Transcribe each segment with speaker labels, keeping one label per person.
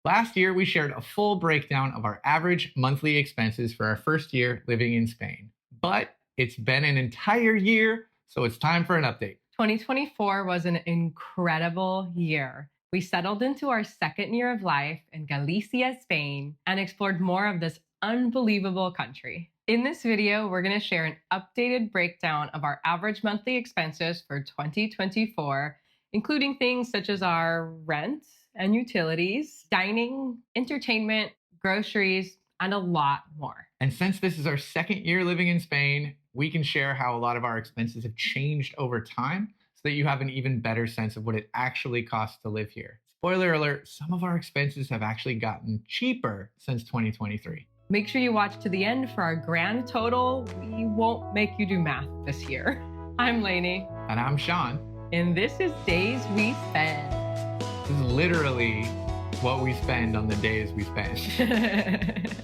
Speaker 1: Last year, we shared a full breakdown of our average monthly expenses for our first year living in Spain. But it's been an entire year, so it's time for an update.
Speaker 2: 2024 was an incredible year. We settled into our second year of life in Galicia, Spain, and explored more of this unbelievable country. In this video, we're going to share an updated breakdown of our average monthly expenses for 2024, including things such as our rent and utilities, dining, entertainment, groceries, and a lot more.
Speaker 1: And since this is our second year living in Spain, we can share how a lot of our expenses have changed over time so that you have an even better sense of what it actually costs to live here. Spoiler alert, some of our expenses have actually gotten cheaper since 2023.
Speaker 2: Make sure you watch to the end for our grand total. We won't make you do math this year. I'm Lainey.
Speaker 1: And I'm Shawn.
Speaker 2: And this is Days We Spend.
Speaker 1: This is literally what we spend on the days we spend.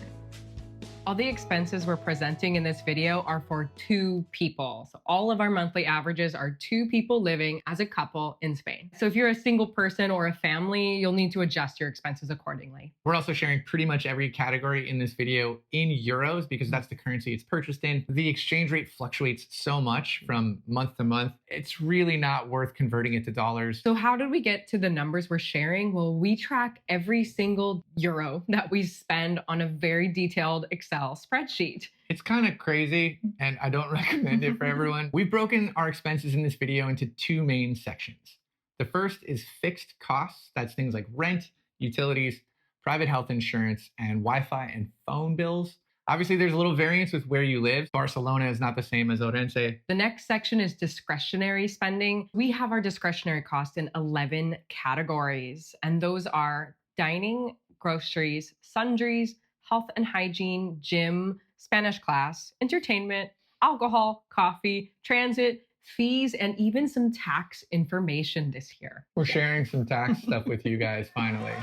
Speaker 2: All the expenses we're presenting in this video are for two people. So all of our monthly averages are two people living as a couple in Spain. So if you're a single person or a family, you'll need to adjust your expenses accordingly.
Speaker 1: We're also sharing pretty much every category in this video in euros because that's the currency it's purchased in. The exchange rate fluctuates so much from month to month. It's really not worth converting it to dollars.
Speaker 2: So how did we get to the numbers we're sharing? Well, we track every single euro that we spend on a very detailed Excel spreadsheet.
Speaker 1: It's kind of crazy, and I don't recommend it for everyone. We've broken our expenses in this video into two main sections. The first is fixed costs. That's things like rent, utilities, private health insurance, and Wi-Fi and phone bills. Obviously, there's a little variance with where you live. Barcelona is not the same as Orense.
Speaker 2: The next section is discretionary spending. We have our discretionary costs in 11 categories, and those are dining, groceries, sundries, health and hygiene, gym, Spanish class, entertainment, alcohol, coffee, transit, fees, and even some tax information this year.
Speaker 1: We're sharing some tax stuff with you guys finally.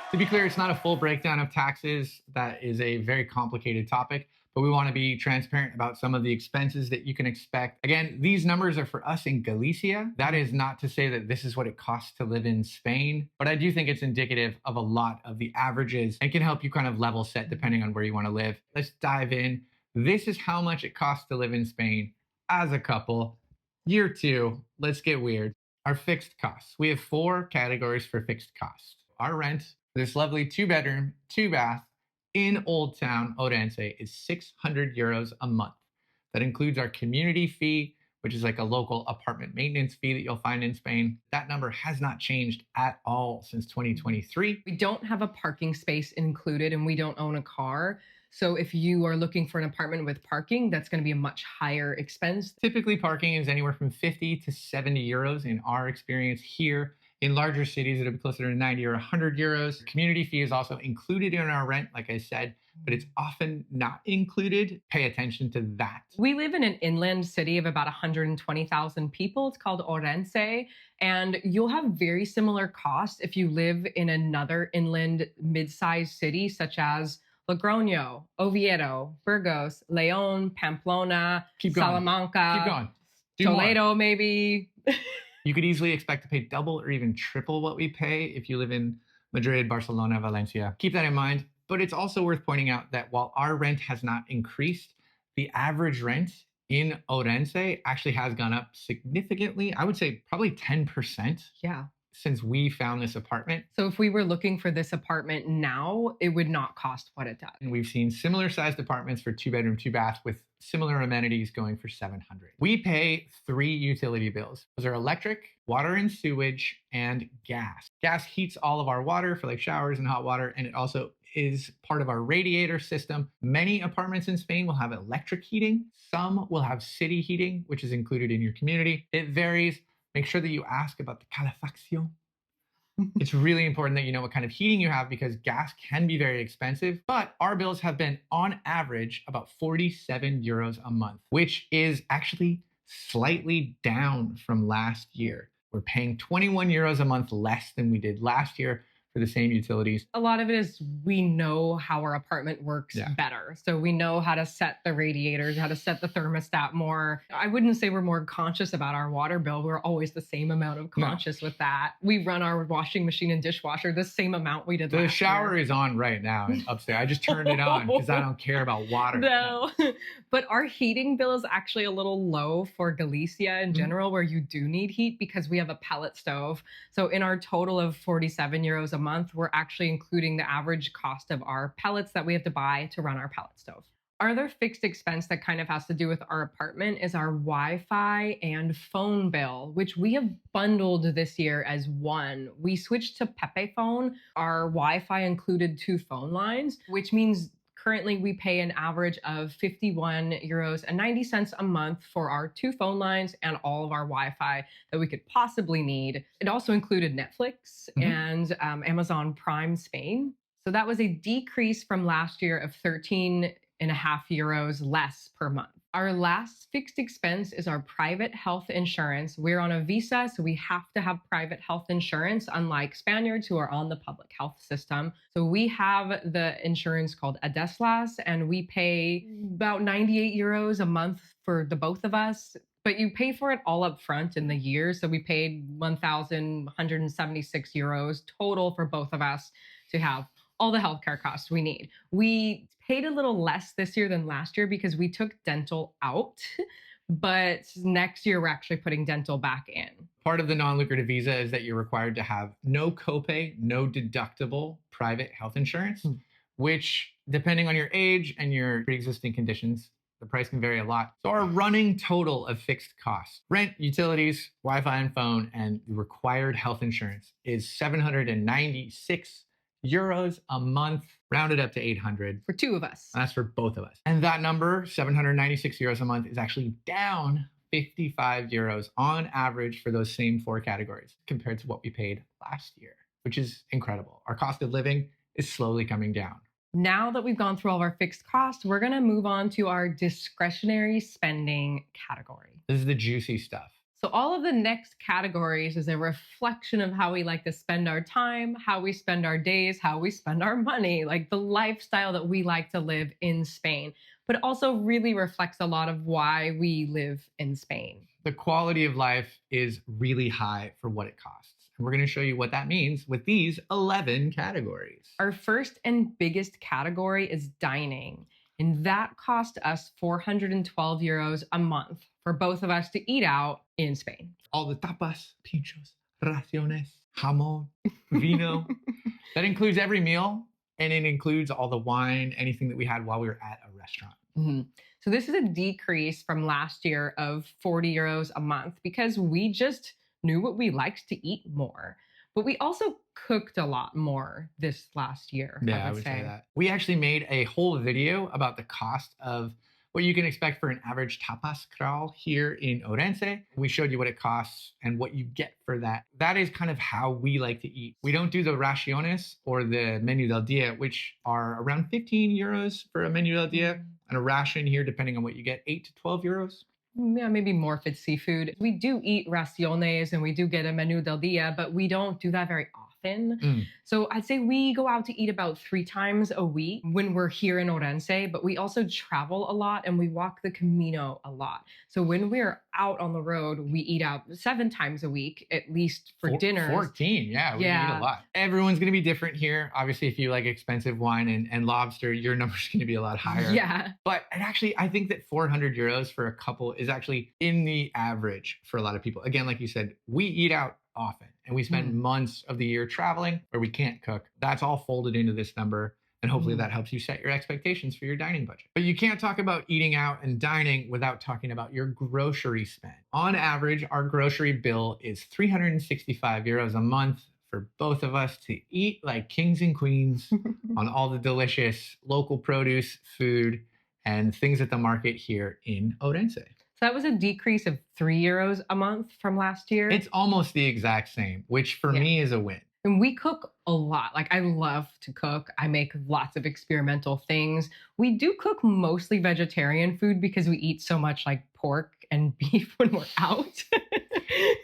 Speaker 1: To be clear, it's not a full breakdown of taxes. That is a very complicated topic, but we want to be transparent about some of the expenses that you can expect. Again, these numbers are for us in Galicia. That is not to say that this is what it costs to live in Spain, but I do think it's indicative of a lot of the averages and can help you kind of level set depending on where you want to live. Let's dive in. This is how much it costs to live in Spain as a couple. Year two, let's get weird. Our fixed costs. We have four categories for fixed costs. Our rent, this lovely 2-bedroom, 2-bath, in Old Town, Orense, is 600 euros a month. That includes our community fee, which is like a local apartment maintenance fee that you'll find in Spain. That number has not changed at all since 2023.
Speaker 2: We don't have a parking space included and we don't own a car. So if you are looking for an apartment with parking, that's going to be a much higher expense.
Speaker 1: Typically, parking is anywhere from 50 to 70 euros in our experience here. In larger cities, it'll be closer to 90 or 100 euros. Community fee is also included in our rent, like I said, but it's often not included. Pay attention to that.
Speaker 2: We live in an inland city of about 120,000 people. It's called Orense, and you'll have very similar costs if you live in another inland mid-sized city, such as Logroño, Oviedo, Burgos, León, Pamplona, Salamanca,
Speaker 1: Keep going.
Speaker 2: Toledo, maybe.
Speaker 1: You could easily expect to pay double or even triple what we pay if you live in Madrid, Barcelona, Valencia. Keep that in mind. But it's also worth pointing out that while our rent has not increased, the average rent in Orense actually has gone up significantly. I would say probably 10%.
Speaker 2: Yeah.
Speaker 1: Since we found this apartment.
Speaker 2: So if we were looking for this apartment now, it would not cost what it does.
Speaker 1: And we've seen similar sized apartments for 2-bedroom, 2-bath with similar amenities going for 700. We pay 3 utility bills. Those are electric, water and sewage, and gas. Gas heats all of our water for like showers and hot water, and it also is part of our radiator system. Many apartments in Spain will have electric heating. Some will have city heating, which is included in your community. It varies. Make sure that you ask about the calefacción. It's really important that you know what kind of heating you have because gas can be very expensive, but our bills have been on average about 47 euros a month, which is actually slightly down from last year. We're paying 21 euros a month less than we did last year, for the same utilities.
Speaker 2: A lot of it is we know how our apartment works better. So we know how to set the radiators, how to set the thermostat more. I wouldn't say we're more conscious about our water bill. We're always the same amount of conscious with that. We run our washing machine and dishwasher the same amount we did last year.
Speaker 1: The shower is on right now upstairs. I just turned it on because I don't care about water.
Speaker 2: No, but our heating bill is actually a little low for Galicia in general, where you do need heat because we have a pellet stove. So in our total of 47 euros a month, we're actually including the average cost of our pellets that we have to buy to run our pellet stove. Our other fixed expense that kind of has to do with our apartment is our Wi-Fi and phone bill, which we have bundled this year as one. We switched to Pepe Phone. Our Wi-Fi included 2 phone lines, which means currently we pay an average of 51.90 euros a month for our 2 phone lines and all of our Wi-Fi that we could possibly need. It also included Netflix and Amazon Prime Spain. So that was a decrease from last year of 13.5 euros less per month. Our last fixed expense is our private health insurance. We're on a visa, so we have to have private health insurance, unlike Spaniards who are on the public health system. So we have the insurance called Adeslas, and we pay about 98 euros a month for the both of us. But you pay for it all up front in the year. So we paid 1,176 euros total for both of us to have all the healthcare costs we need. We paid a little less this year than last year because we took dental out, but next year we're actually putting dental back in.
Speaker 1: Part of the non-lucrative visa is that you're required to have no copay, no deductible private health insurance, which depending on your age and your pre-existing conditions, the price can vary a lot. So our running total of fixed costs, rent, utilities, Wi-Fi and phone, and required health insurance is 796 euros a month, rounded up to 800.
Speaker 2: For 2 of us.
Speaker 1: That's for both of us. And that number, 796 euros a month, is actually down 55 euros on average for those same 4 categories compared to what we paid last year, which is incredible. Our cost of living is slowly coming down.
Speaker 2: Now that we've gone through all of our fixed costs, we're going to move on to our discretionary spending category.
Speaker 1: This is the juicy stuff.
Speaker 2: So all of the next categories is a reflection of how we like to spend our time, how we spend our days, how we spend our money, like the lifestyle that we like to live in Spain, but it also really reflects a lot of why we live in Spain.
Speaker 1: The quality of life is really high for what it costs. And we're going to show you what that means with these 11 categories.
Speaker 2: Our first and biggest category is dining. And that cost us 412 euros a month for both of us to eat out in Spain.
Speaker 1: All the tapas, pinchos, raciones, jamón, vino. That includes every meal, and it includes all the wine, anything that we had while we were at a restaurant.
Speaker 2: So this is a decrease from last year of 40 euros a month because we just knew what we liked to eat more. But we also cooked a lot more this last year.
Speaker 1: Yeah, I would say that. We actually made a whole video about the cost of what you can expect for an average tapas crawl here in Orense. We showed you what it costs and what you get for that. That is kind of how we like to eat. We don't do the raciones or the menu del dia, which are around 15 euros for a menu del dia. And a ration here, depending on what you get, 8 to 12 euros.
Speaker 2: Yeah, maybe more if it's seafood. We do eat raciones and we do get a menu del dia, but we don't do that very often. So I'd say we go out to eat about 3 times a week when we're here in Orense, but we also travel a lot and we walk the Camino a lot. So when we're out on the road, we eat out 7 times a week, at least for dinner.
Speaker 1: 14, yeah, we eat a lot. Everyone's going to be different here. Obviously, if you like expensive wine and lobster, your number's going to be a lot higher.
Speaker 2: Yeah.
Speaker 1: But actually, I think that 400 euros for a couple is actually in the average for a lot of people. Again, like you said, we eat out often and we spend months of the year traveling where we can't cook. That's all folded into this number. And hopefully that helps you set your expectations for your dining budget. But you can't talk about eating out and dining without talking about your grocery spend. On average, our grocery bill is 365 euros a month for both of us to eat like kings and queens on all the delicious local produce, food, and things at the market here in Orense.
Speaker 2: So that was a decrease of 3 euros a month from last year.
Speaker 1: It's almost the exact same, which for me is a win.
Speaker 2: And we cook a lot. Like, I love to cook. I make lots of experimental things. We do cook mostly vegetarian food because we eat so much like pork and beef when we're out.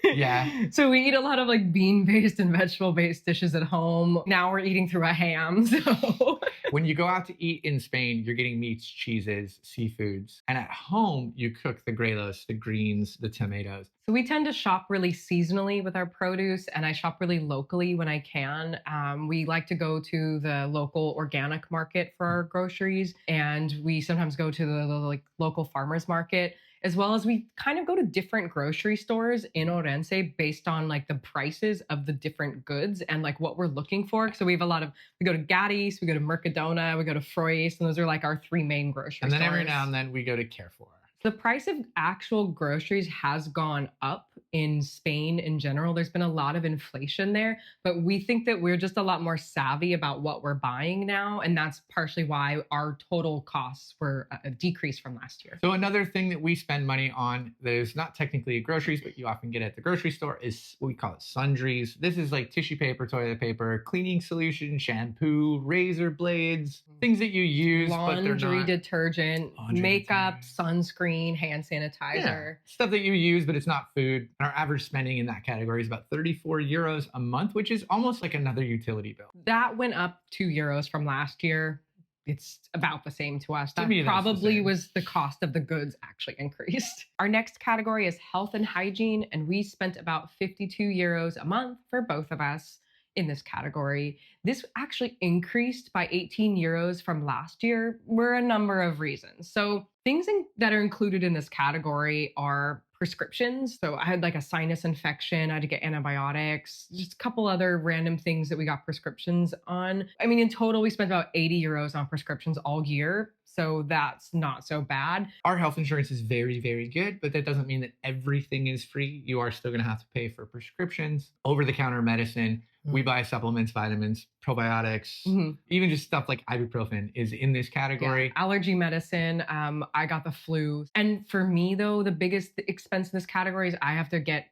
Speaker 1: Yeah.
Speaker 2: So we eat a lot of like bean-based and vegetable-based dishes at home. Now we're eating through a ham. So
Speaker 1: When you go out to eat in Spain, you're getting meats, cheeses, seafoods. And at home, you cook the grelos, the greens, the tomatoes.
Speaker 2: So we tend to shop really seasonally with our produce, and I shop really locally when I can. We like to go to the local organic market for our groceries, and we sometimes go to the like local farmers market, as well as we kind of go to different grocery stores in Orense based on like the prices of the different goods and like what we're looking for. So we have a lot of, we go to Gadis, we go to Mercadona, we go to Froy's, and those are like our three main grocery
Speaker 1: And then
Speaker 2: stores.
Speaker 1: every now and then we go to Carrefour.
Speaker 2: The price of actual groceries has gone up in Spain in general. There's been a lot of inflation there, but we think that we're just a lot more savvy about what we're buying now. And that's partially why our total costs were decreased from last year.
Speaker 1: So another thing that we spend money on that is not technically groceries, but you often get at the grocery store is what we call it Sundries. This is like tissue paper, toilet paper, cleaning solution, shampoo, razor blades, things that you use, but they're
Speaker 2: laundry
Speaker 1: not.
Speaker 2: detergent,
Speaker 1: Laundry
Speaker 2: makeup,
Speaker 1: detergent.
Speaker 2: sunscreen, hand sanitizer.
Speaker 1: Yeah, stuff that you use, but it's not food. And our average spending in that category is about 34 euros a month, which is almost like another utility bill.
Speaker 2: That went up 2 euros from last year. It's about the same to us.
Speaker 1: To
Speaker 2: That
Speaker 1: me, that's the
Speaker 2: probably
Speaker 1: same.
Speaker 2: was the cost of the goods actually increased. Our next category is health and hygiene, and we spent about 52 euros a month for both of us in this category. This actually increased by 18 euros from last year for a number of reasons. So things that are included in this category are prescriptions. So I had like a sinus infection, I had to get antibiotics, just a couple other random things that we got prescriptions on. I mean, in total, we spent about 80 euros on prescriptions all year. So that's not so bad.
Speaker 1: Our health insurance is very, very good, but that doesn't mean that everything is free. You are still going to have to pay for prescriptions, over-the-counter medicine. We buy supplements, vitamins, probiotics, even just stuff like ibuprofen is in this category.
Speaker 2: Yeah, allergy medicine. I got the flu. And for me, though, the biggest expense in this category is I have to get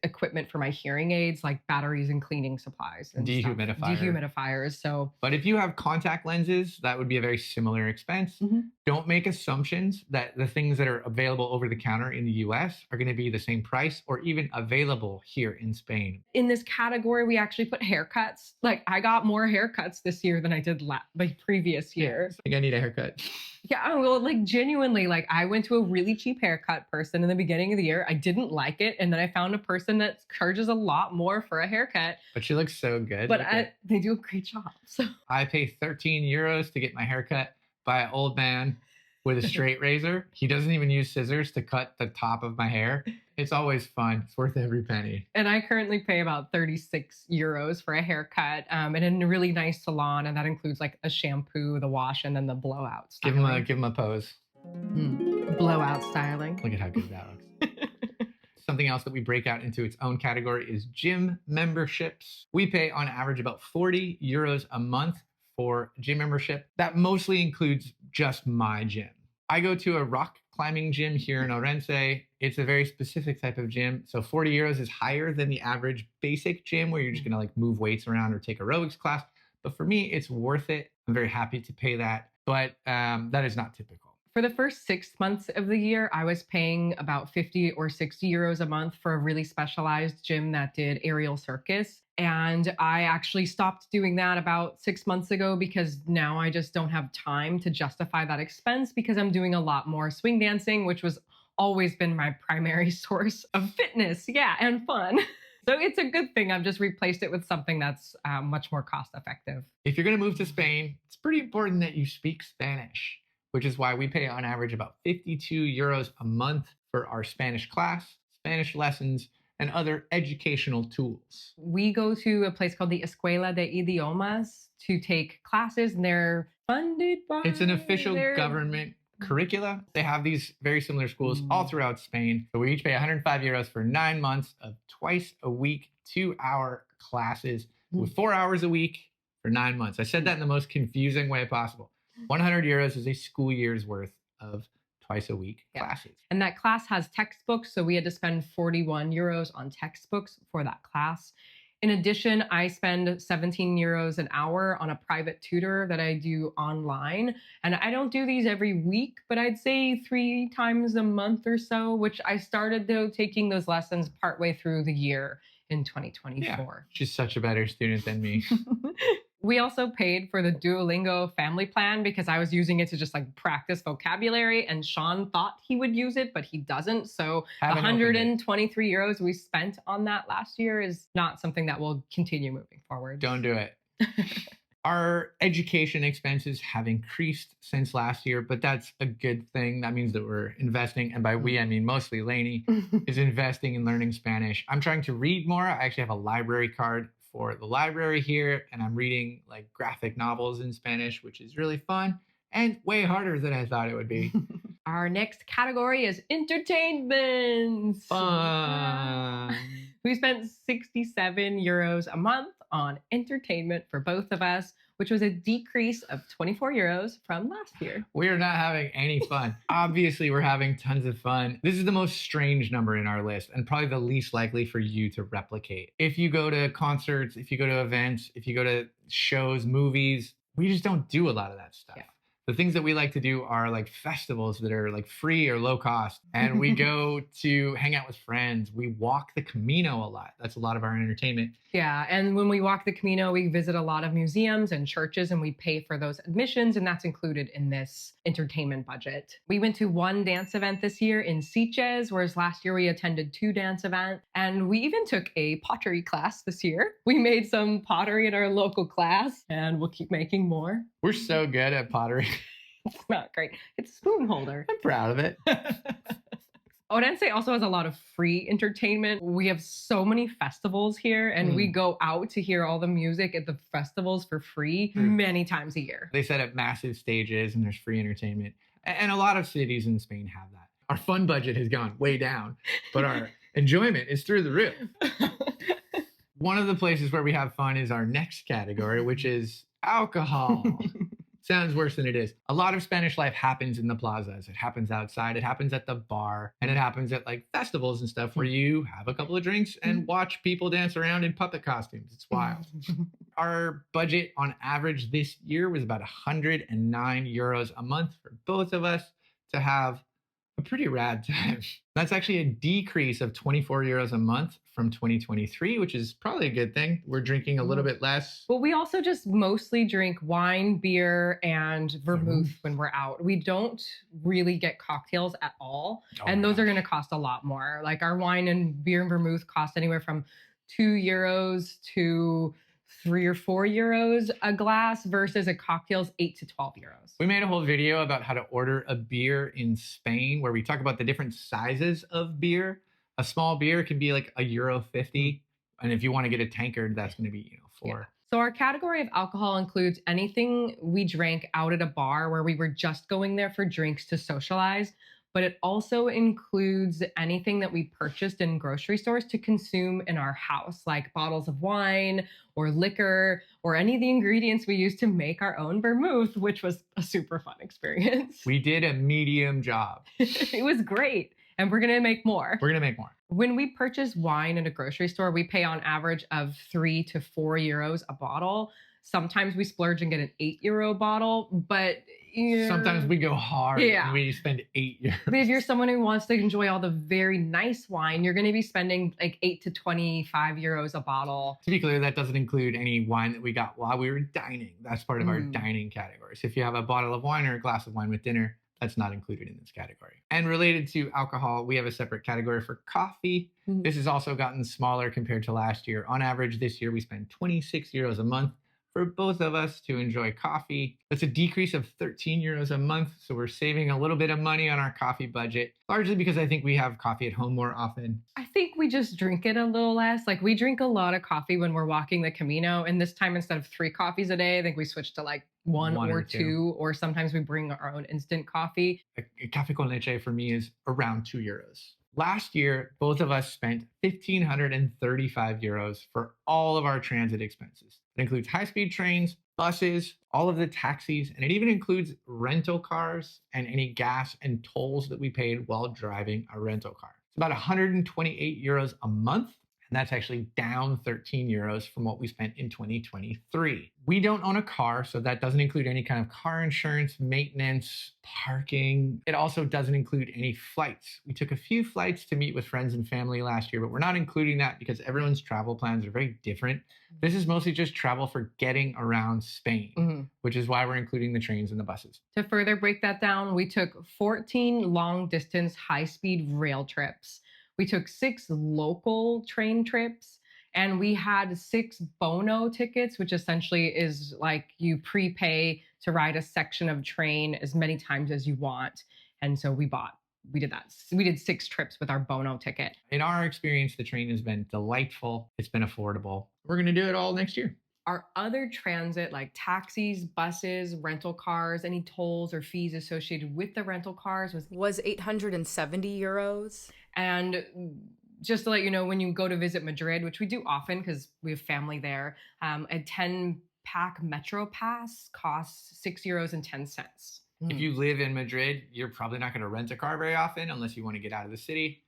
Speaker 2: equipment for my hearing aids, like batteries and cleaning supplies and dehumidifiers. So,
Speaker 1: but if you have contact lenses, that would be a very similar expense. Don't make assumptions that the things that are available over the counter in the US are going to be the same price or even available here in Spain.
Speaker 2: In this category, we actually put haircuts. Like I got more haircuts this year than I did the previous year.
Speaker 1: I think I need a haircut.
Speaker 2: Yeah, well, like genuinely, like I went to a really cheap haircut person in the beginning of the year. I didn't like it. And then I found a person that charges a lot more for a haircut.
Speaker 1: But she looks so good.
Speaker 2: But they do a great job. So
Speaker 1: I pay 13 euros to get my haircut by an old man with a straight razor. He doesn't even use scissors to cut the top of my hair. It's always fun. It's worth every penny.
Speaker 2: And I currently pay about 36 euros for a haircut in a really nice salon. And that includes like a shampoo, the wash, and then the blowout styling.
Speaker 1: Give him a pose.
Speaker 2: Blowout styling.
Speaker 1: Look at how good that looks. Something else that we break out into its own category is gym memberships. We pay on average about 40 euros a month for gym membership. That mostly includes just my gym. I go to a rock climbing gym here in Orense. It's a very specific type of gym. So 40 euros is higher than the average basic gym where you're just gonna like move weights around or take aerobics class. But for me, it's worth it. I'm very happy to pay that, but that is not typical.
Speaker 2: For the first 6 months of the year, I was paying about 50 or 60 euros a month for a really specialized gym that did aerial circus. And I actually stopped doing that about 6 months ago because now I just don't have time to justify that expense because I'm doing a lot more swing dancing, which was always been my primary source of fitness. Yeah, and fun. So it's a good thing. I've just replaced it with something that's much more cost effective.
Speaker 1: If you're going to move to Spain, it's pretty important that you speak Spanish, which is why we pay on average about 52 euros a month for our Spanish class, Spanish lessons, and other educational tools.
Speaker 2: We go to a place called the Escuela de Idiomas to take classes, and they're funded by...
Speaker 1: It's an official government curricula. They have these very similar schools all throughout Spain. So we each pay 105 euros for 9 months of twice a week, 2-hour classes with 4 hours a week for 9 months. I said that in the most confusing way possible. 100 euros is a school year's worth of twice a week classes.
Speaker 2: And that class has textbooks. So we had to spend 41 euros on textbooks for that class. In addition, I spend 17 euros an hour on a private tutor that I do online. And I don't do these every week, but I'd say 3 times a month or so, which I started though taking those lessons partway through the year in 2024.
Speaker 1: Yeah, she's such a better student than me.
Speaker 2: We also paid for the Duolingo family plan because I was using it to just like practice vocabulary, and Shawn thought he would use it, but he doesn't. So the 123 euros we spent on that last year is not something that will continue moving forward.
Speaker 1: Don't do it. Our education expenses have increased since last year, but that's a good thing. That means that we're investing. And by we, I mean mostly Lainey is investing in learning Spanish. I'm trying to read more. I actually have a library card for the library here, and I'm reading like graphic novels in Spanish, which is really fun and way harder than I thought it would be.
Speaker 2: Our next category is entertainment.
Speaker 1: Fun.
Speaker 2: We spent 67 euros a month on entertainment for both of us, which was a decrease of 24 euros from last year.
Speaker 1: We are not having any fun. Obviously, we're having tons of fun. This is the most strange number in our list and probably the least likely for you to replicate. If you go to concerts, if you go to events, if you go to shows, movies, we just don't do a lot of that stuff. Yeah. The things that we like to do are like festivals that are like free or low cost. And we go to hang out with friends. We walk the Camino a lot. That's a lot of our entertainment.
Speaker 2: Yeah. And when we walk the Camino, we visit a lot of museums and churches, and we pay for those admissions. And that's included in this entertainment budget. We went to one dance event this year in Sitges, whereas last year we attended 2 dance events. And we even took a pottery class this year. We made some pottery in our local class, and we'll keep making more.
Speaker 1: We're so good at pottery.
Speaker 2: It's not great. It's a spoon holder.
Speaker 1: I'm proud of it.
Speaker 2: Odense also has a lot of free entertainment. We have so many festivals here, and we go out to hear all the music at the festivals for free many times a year.
Speaker 1: They set up massive stages and there's free entertainment. And a lot of cities in Spain have that. Our fun budget has gone way down, but our enjoyment is through the roof. One of the places where we have fun is our next category, which is alcohol. Sounds worse than it is. A lot of Spanish life happens in the plazas. It happens outside. It happens at the bar. And it happens at like festivals and stuff where you have a couple of drinks and watch people dance around in puppet costumes. It's wild. Our budget on average this year was about 109 euros a month for both of us to have a pretty rad time. That's actually a decrease of 24 euros a month from 2023, which is probably a good thing. We're drinking a little bit less.
Speaker 2: But we also just mostly drink wine, beer, and vermouth when we're out. We don't really get cocktails at all. And those are going to cost a lot more. Like our wine and beer and vermouth cost anywhere from 2 euros to 3 or 4 euros a glass versus a cocktail's 8 to 12 euros.
Speaker 1: We made a whole video about how to order a beer in Spain where we talk about the different sizes of beer. A small beer can be like €1.50. And if you want to get a tankard, that's going to be, $4.
Speaker 2: Yeah. So our category of alcohol includes anything we drank out at a bar where we were just going there for drinks to socialize. But it also includes anything that we purchased in grocery stores to consume in our house, like bottles of wine or liquor or any of the ingredients we use to make our own vermouth, which was a super fun experience.
Speaker 1: We did a medium job.
Speaker 2: It was great. And we're going to make more.
Speaker 1: We're going to make more.
Speaker 2: When we purchase wine in a grocery store, we pay on average of 3 to 4 euros a bottle. Sometimes we splurge and get an 8 euro bottle, but
Speaker 1: sometimes we go hard and we spend 8 euros.
Speaker 2: But if you're someone who wants to enjoy all the very nice wine, you're going to be spending like 8 to 25 euros a bottle.
Speaker 1: To be clear, that doesn't include any wine that we got while we were dining. That's part of our dining category. So if you have a bottle of wine or a glass of wine with dinner, that's not included in this category. And related to alcohol, we have a separate category for coffee. This has also gotten smaller compared to last year. On average, this year, we spend 26 euros a month for both of us to enjoy coffee. That's a decrease of 13 euros a month. So we're saving a little bit of money on our coffee budget, largely because I think we have coffee at home more often.
Speaker 2: I think we just drink it a little less. Like we drink a lot of coffee when we're walking the Camino. And this time, instead of 3 coffees a day, I think we switched to like one or two, or sometimes we bring our own instant coffee.
Speaker 1: A cafe con leche for me is around 2 euros. Last year, both of us spent 1,535 euros for all of our transit expenses. It includes high-speed trains, buses, all of the taxis, and it even includes rental cars and any gas and tolls that we paid while driving a rental car. It's about 128 euros a month. And that's actually down 13 euros from what we spent in 2023. We don't own a car, so that doesn't include any kind of car insurance, maintenance, parking. It also doesn't include any flights. We took a few flights to meet with friends and family last year, but we're not including that because everyone's travel plans are very different. This is mostly just travel for getting around Spain, which is why we're including the trains and the buses.
Speaker 2: To further break that down, we took 14 long distance high speed rail trips. We took 6 local train trips, and we had 6 Bono tickets, which essentially is like you prepay to ride a section of train as many times as you want. And so we did that. We did 6 trips with our Bono ticket.
Speaker 1: In our experience, the train has been delightful. It's been affordable. We're going to do it all next year.
Speaker 2: Our other transit, like taxis, buses, rental cars, any tolls or fees associated with the rental cars
Speaker 3: was 870 euros.
Speaker 2: And just to let you know, when you go to visit Madrid, which we do often because we have family there, a 10-pack Metro Pass costs 6 euros and 10 cents.
Speaker 1: If you live in Madrid, you're probably not going to rent a car very often unless you want to get out of the city.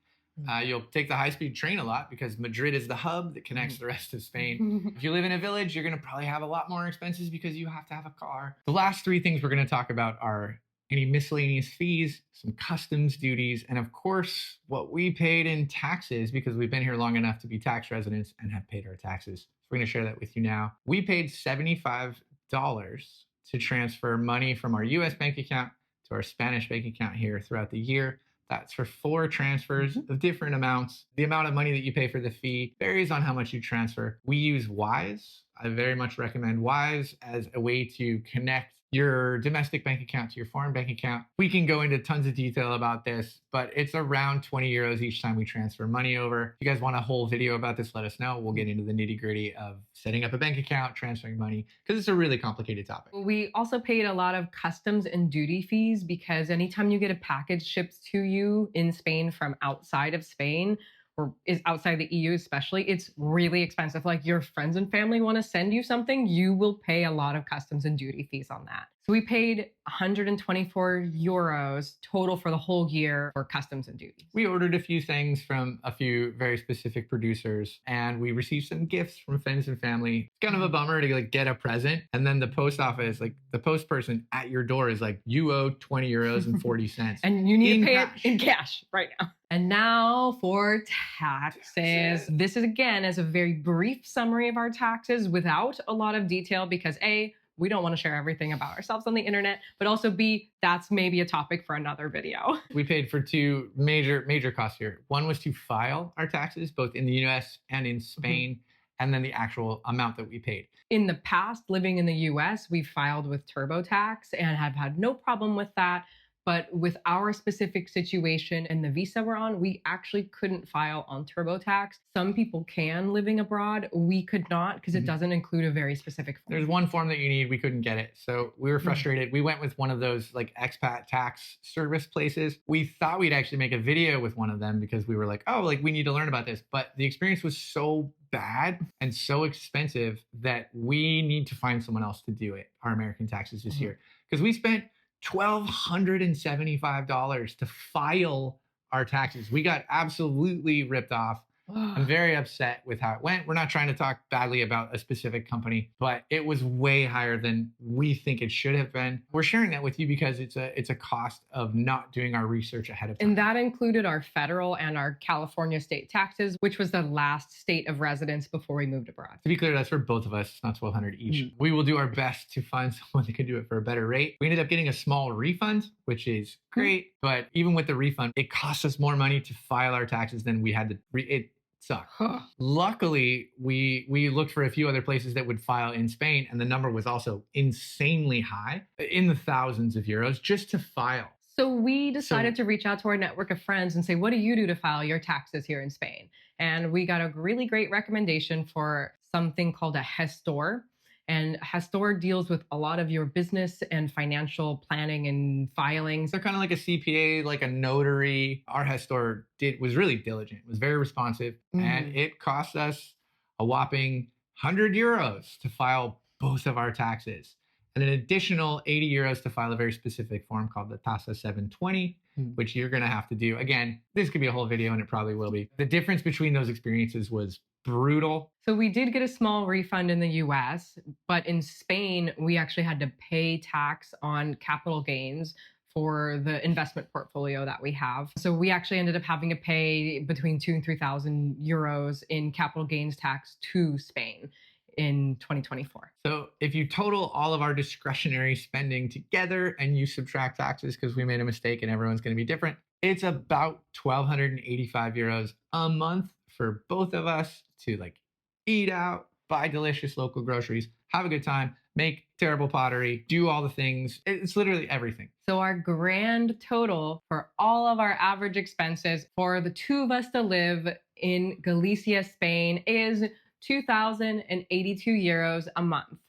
Speaker 1: You'll take the high-speed train a lot because Madrid is the hub that connects the rest of Spain. If you live in a village, you're going to probably have a lot more expenses because you have to have a car. The last 3 things we're going to talk about are any miscellaneous fees, some customs duties, and of course, what we paid in taxes because we've been here long enough to be tax residents and have paid our taxes. So we're going to share that with you now. We paid $75 to transfer money from our US bank account to our Spanish bank account here throughout the year. That's for 4 transfers of different amounts. The amount of money that you pay for the fee varies on how much you transfer. We use Wise. I very much recommend Wise as a way to connect your domestic bank account to your foreign bank account. We can go into tons of detail about this, but it's around 20 euros each time we transfer money over. If you guys want a whole video about this, let us know. We'll get into the nitty gritty of setting up a bank account, transferring money, because it's a really complicated topic.
Speaker 2: We also paid a lot of customs and duty fees because anytime you get a package shipped to you in Spain from outside of Spain, or is outside the EU especially, it's really expensive. Like your friends and family want to send you something, you will pay a lot of customs and duty fees on that. So we paid 124 euros total for the whole year for customs and duties.
Speaker 1: We ordered a few things from a few very specific producers, and we received some gifts from friends and family. It's kind of a bummer to get a present, and then the post office, like the post person at your door is like, you owe 20 euros and 40 cents.
Speaker 2: And you need to pay it in cash right now. And now for taxes. This is again as a very brief summary of our taxes without a lot of detail because A, we don't want to share everything about ourselves on the internet, but also B, that's maybe a topic for another video.
Speaker 1: We paid for 2 major costs here. One was to file our taxes, both in the US and in Spain, and then the actual amount that we paid.
Speaker 2: In the past, living in the US, we filed with TurboTax and have had no problem with that. But with our specific situation and the visa we're on, we actually couldn't file on TurboTax. Some people can living abroad. We could not because it doesn't include a very specific form.
Speaker 1: There's one form that you need. We couldn't get it. So we were frustrated. We went with one of those like expat tax service places. We thought we'd actually make a video with one of them because we were like, oh, like we need to learn about this. But the experience was so bad and so expensive that we need to find someone else to do it, our American taxes this year. Because we spent $1,275 to file our taxes. We got absolutely ripped off. I'm very upset with how it went. We're not trying to talk badly about a specific company, but it was way higher than we think it should have been. We're sharing that with you because it's a cost of not doing our research ahead of time.
Speaker 2: And that included our federal and our California state taxes, which was the last state of residence before we moved abroad.
Speaker 1: To be clear, that's for both of us. It's not $1,200 each. We will do our best to find someone that can do it for a better rate. We ended up getting a small refund, which is great. But even with the refund, it costs us more money to file our taxes than we had to. It sucked. Luckily, we looked for a few other places that would file in Spain, and the number was also insanely high, in the thousands of euros, just to file.
Speaker 2: So we decided to reach out to our network of friends and say, what do you do to file your taxes here in Spain? And we got a really great recommendation for something called a gestor. And gestor deals with a lot of your business and financial planning and filings.
Speaker 1: They're kind of like a CPA, like a notary. Our gestor was really diligent, was very responsive, and it cost us a whopping 100 euros to file both of our taxes, and an additional 80 euros to file a very specific form called the Tasa 720, which you're going to have to do. Again, this could be a whole video, and it probably will be. The difference between those experiences was brutal.
Speaker 2: So we did get a small refund in the US, but in Spain, we actually had to pay tax on capital gains for the investment portfolio that we have. So we actually ended up having to pay between 2,000 and 3,000 euros in capital gains tax to Spain in 2024.
Speaker 1: So if you total all of our discretionary spending together and you subtract taxes because we made a mistake and everyone's going to be different, it's about 1,285 euros a month for both of us to like eat out, buy delicious local groceries, have a good time, make terrible pottery, do all the things. It's literally everything.
Speaker 2: So our grand total for all of our average expenses for the two of us to live in Galicia, Spain is 2,082 euros a month.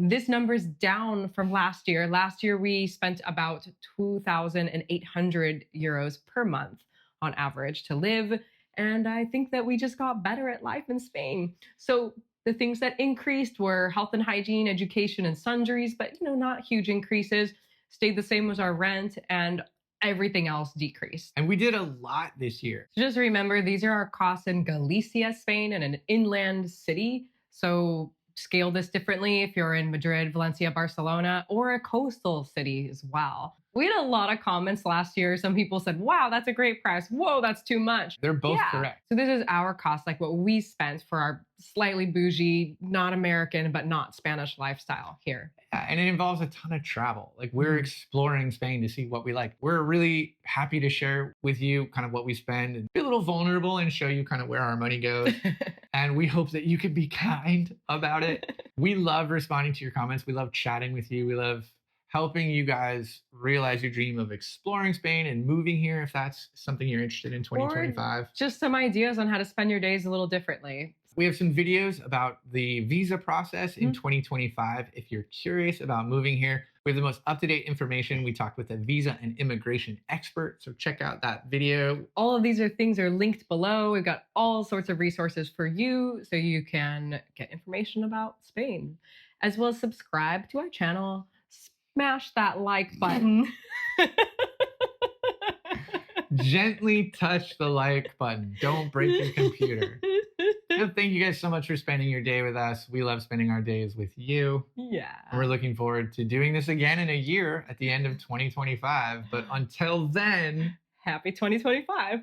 Speaker 2: This number's down from last year. Last year, we spent about 2,800 euros per month on average to live. And I think that we just got better at life in Spain. So the things that increased were health and hygiene, education, and sundries, but not huge increases. Stayed the same as our rent, and everything else decreased.
Speaker 1: And we did a lot this year.
Speaker 2: So just remember, these are our costs in Galicia, Spain, and an inland city. So scale this differently if you're in Madrid, Valencia, Barcelona, or a coastal city as well. We had a lot of comments last year. Some people said, wow, that's a great price. Whoa, that's too much.
Speaker 1: They're both correct.
Speaker 2: So this is our cost, like what we spent for our slightly bougie, not American, but not Spanish lifestyle here.
Speaker 1: Yeah, and it involves a ton of travel. Like we're exploring Spain to see what we like. We're really happy to share with you kind of what we spend and be a little vulnerable and show you kind of where our money goes. And we hope that you can be kind about it. We love responding to your comments. We love chatting with you. We love helping you guys realize your dream of exploring Spain and moving here if that's something you're interested in 2025.
Speaker 2: Or just some ideas on how to spend your days a little differently.
Speaker 1: We have some videos about the visa process in 2025. If you're curious about moving here, we have the most up-to-date information. We talked with a visa and immigration expert, so check out that video.
Speaker 2: All of these things are linked below. We've got all sorts of resources for you so you can get information about Spain, as well as subscribe to our channel. Smash that like button.
Speaker 1: Gently touch the like button. Don't break your computer. Thank you guys so much for spending your day with us. We love spending our days with you.
Speaker 2: Yeah.
Speaker 1: We're looking forward to doing this again in a year at the end of 2025. But until then,
Speaker 2: happy 2025.